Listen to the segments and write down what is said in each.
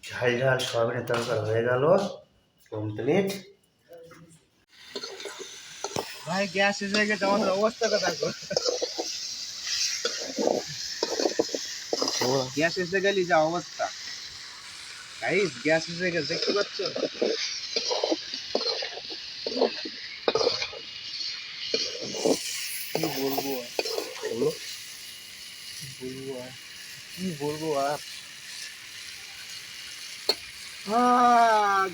ঝাল ঝাল সয়াবিনের তরকারি হয়ে গেল কমপ্লিট। ভাই গ্যাস শেষ হয়ে গেছে, আমাদের অবস্থাটা দেখো। গ্যাস এসে গেলি যা অবস্থা গাইস, গ্যাস এসে গেছে দেখতে পাচ্ছ। কি বলবো আর বলো, কি বলবো আর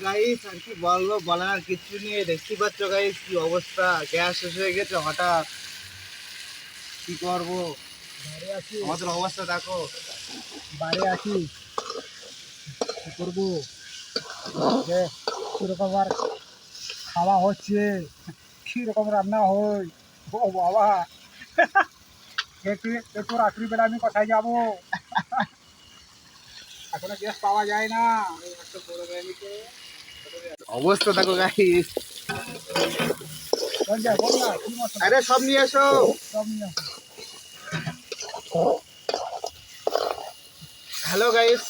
গাইস, আর কি বলবো, বলার কিছু নেই। দেখতে পাচ্ছ গাইস কি অবস্থা, গ্যাস শেষ হয়ে গেছে হঠাৎ। কি করবো, বাইরে আছি, আমাদের অবস্থা দেখো। বাইরে আছি, কি করবো, কিরকম আর খাওয়া হচ্ছে, কিরকম রান্না হয়। ও বাবা, একটু রাত্রিবেলা আমি কোথায় যাবো, এখনো গ্যাস পাওয়া যায় না। অবস্থা দেখো গাইস। আরে সব নিয়ে এসো, সব নিয়ে এসো। হ্যালো গাইস,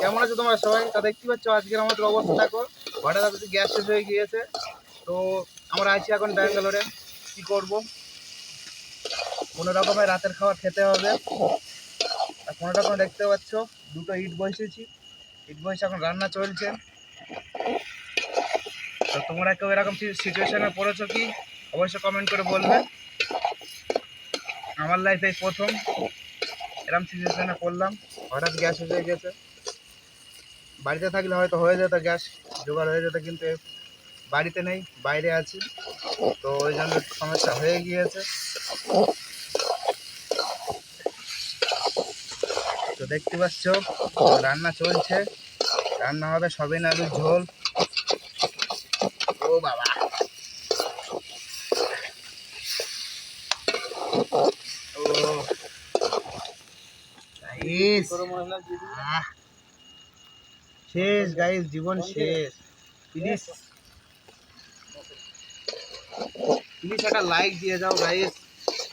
কেমন আছো তোমরা সবাই? তা দেখতে পাচ্ছ আজকের আমাদের অবস্থা দেখো, হঠাৎ গ্যাস শেষ হয়ে গিয়েছে। তো আমরা আছি এখন ব্যাঙ্গালোরে। কি করব, কোনো রকমের রাতের খাবার খেতে হবে। আর কোনো রকম দেখতে পাচ্ছ দুটো ইট বসেছি, ইট বসে এখন রান্না চলছে। তো তোমরা কেউ এরকম সিচুয়েশনে পড়েছো কি, অবশ্যই কমেন্ট করে বলবে। আমার লাইফে প্রথম এরকম সিচুয়েশনে পড়লাম, হঠাৎ গ্যাস শেষ হয়ে গেছে। বাড়িতে থাকলে হয়তো হয়ে যেত, গ্যাস জোগাড় হয়ে যেত, কিন্তু বাড়িতে নেই, বাইরে আছি। তো ওই জন্য সমস্যা হয়ে গিয়েছে। তো দেখতে পাচ্ছ রান্না চলছে, রান্না হবে সবিন আলুর ঝোল। ও বাবা, ও গাইস, শেষ গাইস, জীবন শেষ। প্লিজ প্লিজ একটা লাইক দিয়ে যাও গাইস,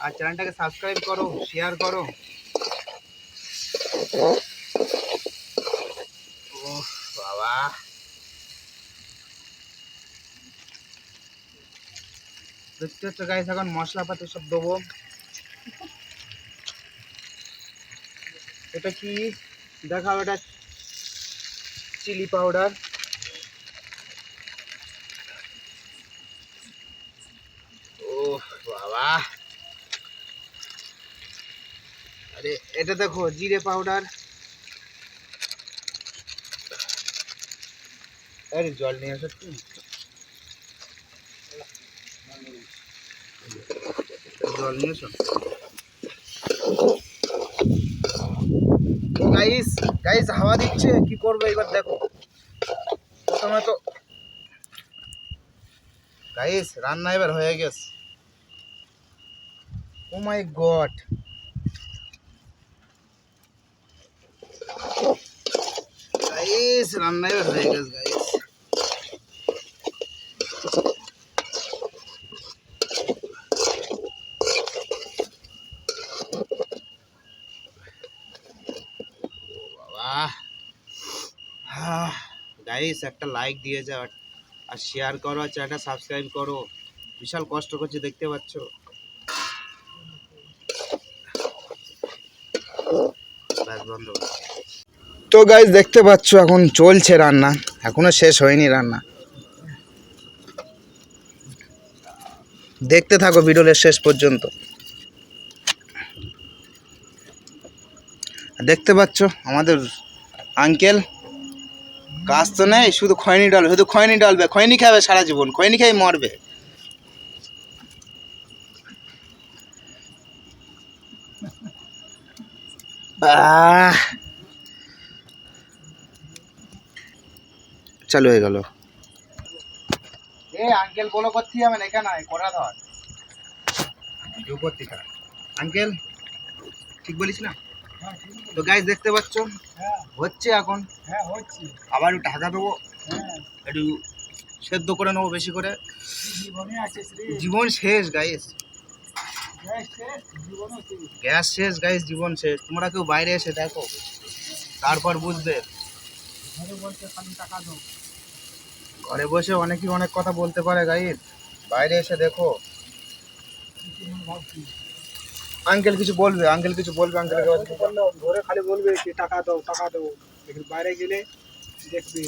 আর চ্যানেলটাকে সাবস্ক্রাইব করো, শেয়ার করো। ও বাবা, দেখতে হচ্ছে গাইস, এখন মশলাপাতি সব দেবো। এটা কি দেখাও, এটা চিলি পাউডার। ও বাবা, আরে এটা দেখো জিরে পাউডার। আরে জল নিয়ে আসো, জল নিয়ে এসো। গাইস গাইস হাওয়া দিচ্ছে, কি করবো এবার দেখো। প্রথমে তো গাইস রান্না এবার হয়ে গেছে। ও মাই গড, গাইস রান্না এবার হয়ে গেছে গাইস। বাবা, গাইস একটা লাইক দিয়ে যাও, আর শেয়ার করো, আর চ্যানেলটা সাবস্ক্রাইব করো। বিশাল কষ্ট করছি দেখতে পাচ্ছ। তো গাইস দেখতে পাচ্ছ এখন চলছে রান্না, এখনো শেষ হয়নি রান্না। দেখতে থাকো ভিডিওর শেষ পর্যন্ত। দেখতে পাচ্ছ আমাদের আঙ্কেল, কাজ তো নেই, শুধু খৈনি ডালবে, শুধু খৈনি ডালবে, খৈনি খাবে সারা জীবন, খৈনি খেয়ে মরবে। চালু হয়ে গেল। এ আঙ্কেল বলো করতে যাবে না, এখানে করা ধর উপর আঙ্কেল, ঠিক বলিস না? তো গাইস দেখতে পাচ্ছ হচ্ছে এখন, আবার একটু ঢাকা দেবো, একটু সেদ্ধ করে নেবো বেশি করে। জীবন শেষ গাইস, গ্যাস শেষ গাইস, জীবন শেষ। তোমরা কেউ বাইরে এসে দেখো, তারপর বুঝবে। ঘরে বসে অনেকেই অনেক কথা বলতে পারে গাইড, বাইরে এসে দেখো। আঙ্কেল কিছু বলবে, আঙ্কেলকে ঘরে খালি বলবে কি টাকা দাও টাকা দাও, লেকিন বাইরে গেলে দেখবি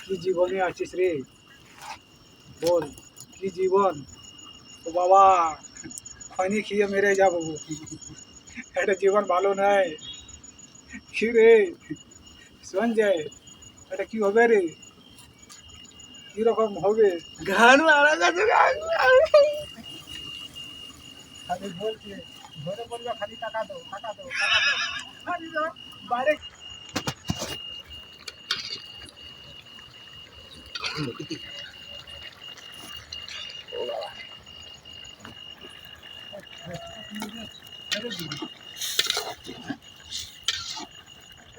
কি জীবনে আছিস রে, বল কি জীবন। ও বাবা খৈনি খেয়ে মেরে যাবো, এটা জীবন ভালো নাই। কি রে সঞ্জয়, এটা কি হবে রে, কিরকম হবে? গান মারা গেছে। খালি বলছে, ঘরে বলবে খালি টাকা দাও টাকা দাও টাকা দাও, খালি দাও, বাইরে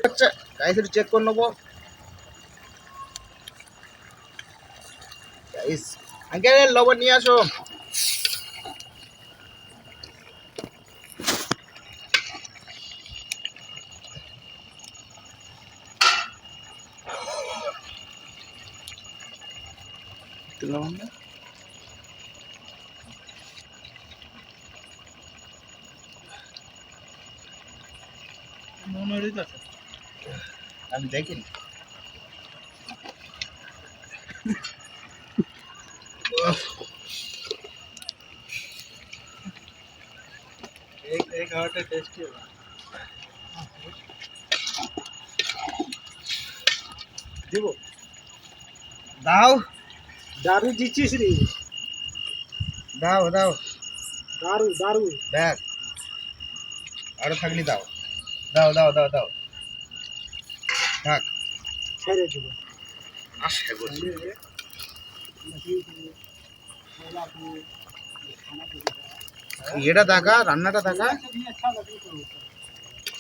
আচ্ছা গাইস একটু চেক করে নেবো। গাইস আঙ্কেল লবণ নিয়ে আসো। লবণ না, আমি দেখিনি। এই খাওয়াটা টেস্টি হবে। দিব দাও দারু দিচ্ছিস রে, দাও দাও, দারু দারু। দেখ আরো থাকলে দাও, দাও দাও দাও দাও, থাক। ছেড়ে দিব আশা করছি এটা দেখা, রান্নাটা দেখা।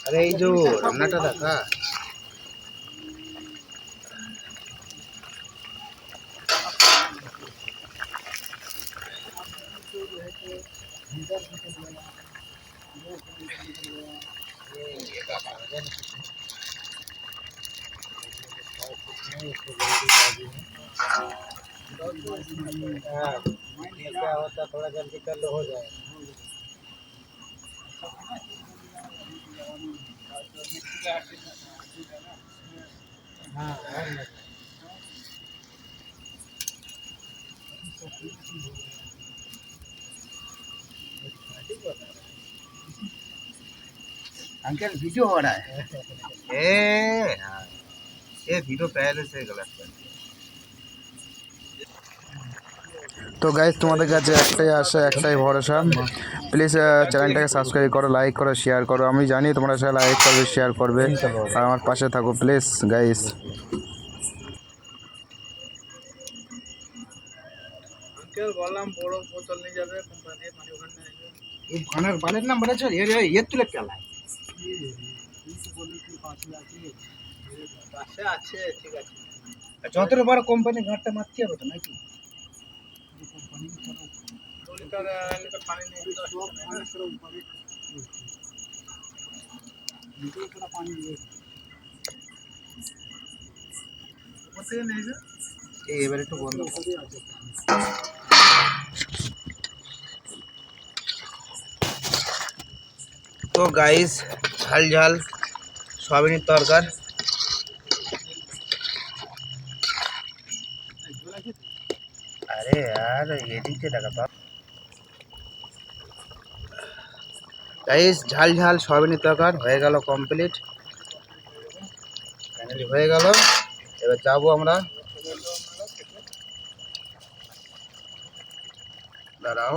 আরে এই যে রান্নাটা দেখা। क्या होता थोड़ा जल्दी कर लो हो जाए। हाँ अंकल वीडियो हो रहा है। ये वीडियो पहले से गलत कर। তো গাইজ তোমাদের কাছে একটাই আশা, একটাই ভরসা, প্লিজ চ্যানেলটাকে সাবস্ক্রাইব করো, লাইক করো, শেয়ার করো। আমি জানি তোমরা সবাই লাইক করবে, শেয়ার করবে, আর আমার পাশে থাকো প্লিজ গাইজ। अंकल বললাম বড় বোতল নিয়ে যাবে কোম্পানির, মানে ওখানে এই ভানের বানের নাম্বার আছে, এর তুলে পেলাই পাশে আছে, ঠিক আছে। যত বড় কোম্পানি ঘাটটা মারতে হবে তো নাকি? পানি নিয়ে এবার একটু বন্ধ। তো গাইস ঝাল ঝাল সয়াবিনের তরকার। আরে यार এদিক থেকে দেখা পাব। গাইস ঝাল ঝাল সয়াবিনের তরকার হয়ে গেল কমপ্লিট, ফাইনালি হয়ে গেল। এবার যাবো আমরা, দাঁড়াও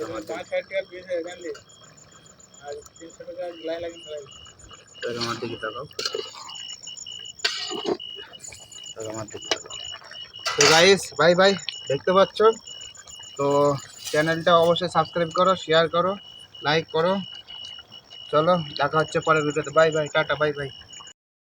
আমার 5 টাকা বিল হয়ে গেল আর 300 টাকা লাই লাগিন ফেলাই। আমার দিকে তাকাও, আমার দিকে তাকাও। তো গাইস বাই বাই, দেখতে পাচ্ছ তো চ্যানেলটা অবশ্যই সাবস্ক্রাইব করো, শেয়ার করো, লাইক করো। চলো দেখা হচ্ছে পরের ভিডিওতে। Bye bye, tata, bye bye.